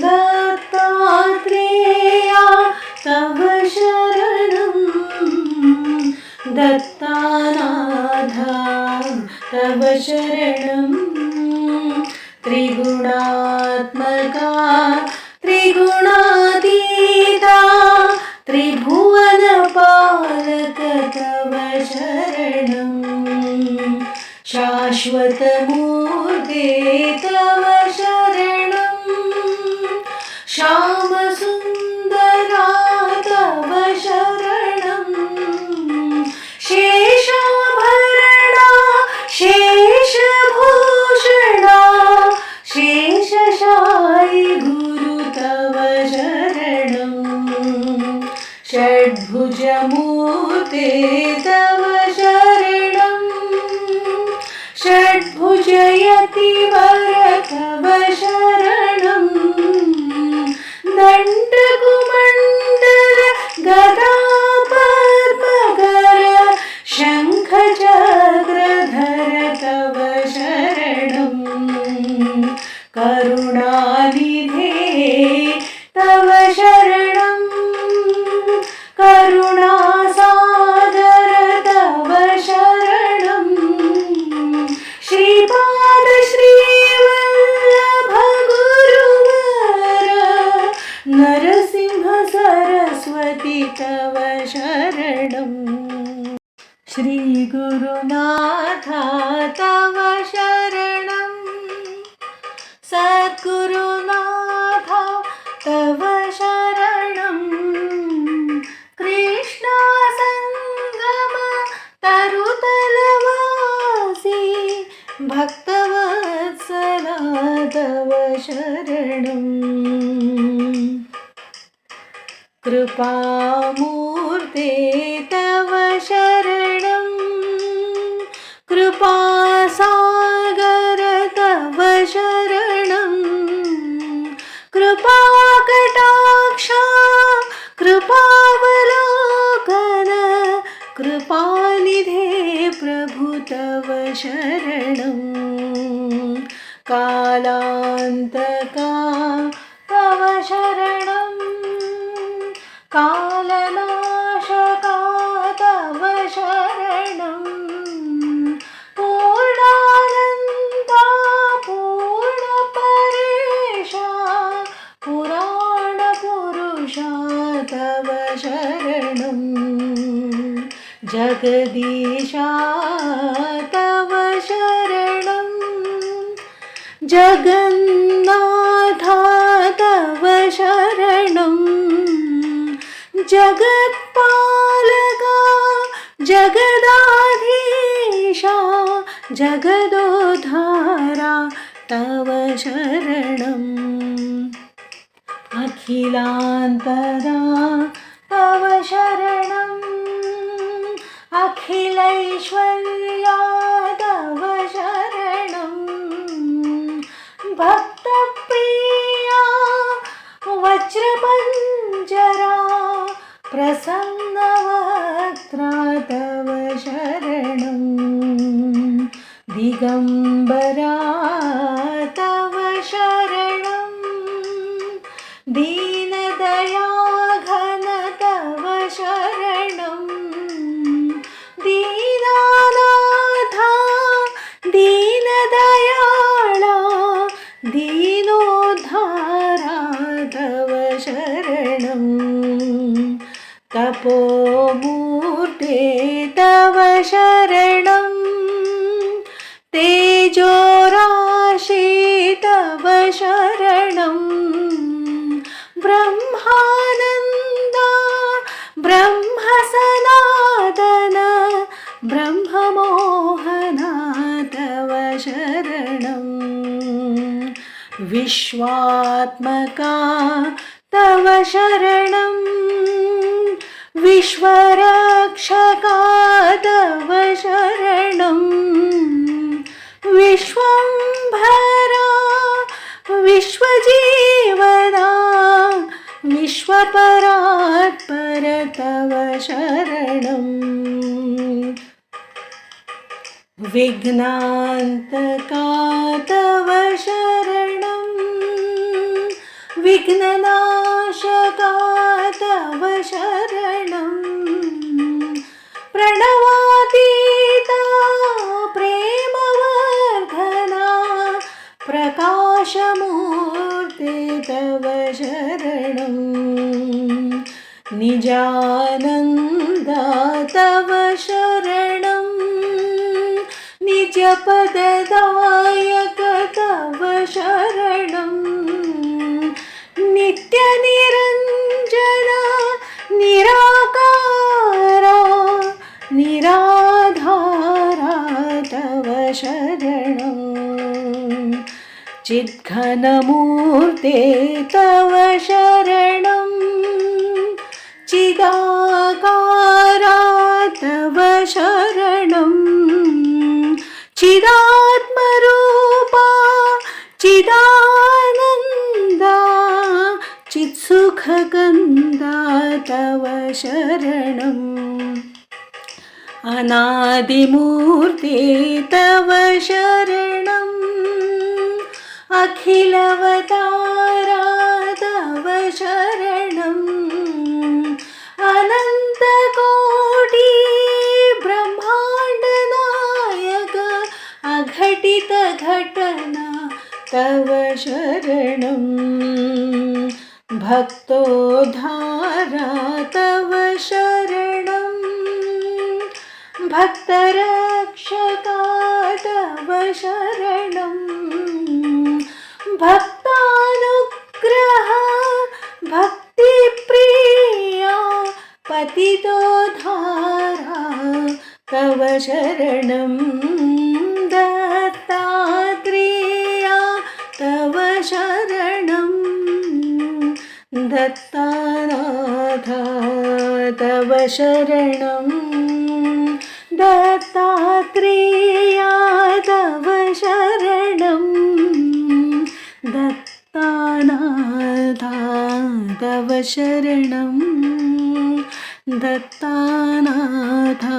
दत्तात्रेया तव शरणं दत्तानाथा तव शरणं त्रिगुणात्मका त्रिगुणातीता त्रिभुवनपालक तव शरणं शाश्वतमूर्ते तव शरणं श्यामसुन्दरा तव शरणं शेषाभरणा शेषभूषणा शेषशायि गुरु तव शरणं षड्भुजमूर्ते तव शरणं षड्भुजयतिवर तव शरणं दण्डकुमण्डल गदा पद्मकर शङ्खचक्रधर तव शरणं करुणानिधे तव शरणं करुणासागर तव शरणं श्रीपाद श्रीवल्लभ गुरुवर नरसिंह सरस्वती तव शरणं श्रीगुरुनाथा तव शरणं सद्गुरुनाथा तव शरणं कृष्णसङ्गम तरुतलवासी भक्तवत्सला तव शरणं कृपामूर्ते तव शरणं कृपासागर तव शरणं कृपाकटाक्षा कृपावलोकन कृपानिधे प्रभु तव शरणं कालान्तका तव शरणं कालनाशका तव शरणं पूर्णानन्दा पूर्णपरेशा पुराणपुरुषा तव शरणं जगदीशा तव शरणं जगन्नाथा तव शरणं जगत्पालका जगदाधीशा जगदोद्धारा तव शरणम् अखिलान्तरा तव शरणम् अखिलैश्वर्या तव शरणम् भक्तप्रिया वज्रपञ्जरा प्रसन्नवक्त्रा तव शरणं दिगम्बरा तव शरणं दीनदयाघन तव शरणं दीनानाथा दीनदयाळा दीनोद्धारा तव शरणं तपोमूर्ते तव शरणं तेजोराशि तव शरणं ब्रह्मानन्दा ब्रह्मसनातन ब्रह्ममोहना तव शरणं विश्वात्मका तव शरणं विश्वरक्षका तव शरणं विश्वम्भरा विश्वजीवना विश्वपरात्पर तव शरणं विघ्नान्तका तव शरणं विघ्ननाशका तव शरणं प्रणवातीता प्रेमवर्धना प्रकाशमूर्ते तव शरणं निजानन्दा तव शरणं निजपददायक तव शरणं नित्यनिरञ्जना निराकारा निराधारा तव शरणं चिद्घनमूर्ते तव शरणं चिदाकारा तव शरणं चिदात्मरूपा चिदानन्दा चित्सुखकन्दा तव शरणं अनादिमूर्ते तव शरणं अखिलवतारा तव शरणं अनन्तकोटि ब्रह्माण्डनायक अघटितघटना तव शरणं भक्तोद्धारा तव शरणं भक्तरक्षका तव शरणं भक्तानुग्रह भक्तिप्रिया पतितोद्धारा तव शरणं दत्तात्रेया तव शरणं दत्तानाथा तव शरणं दत्तात्रेया तव शरणं दत्तानाथा तव शरणं दत्तानाथा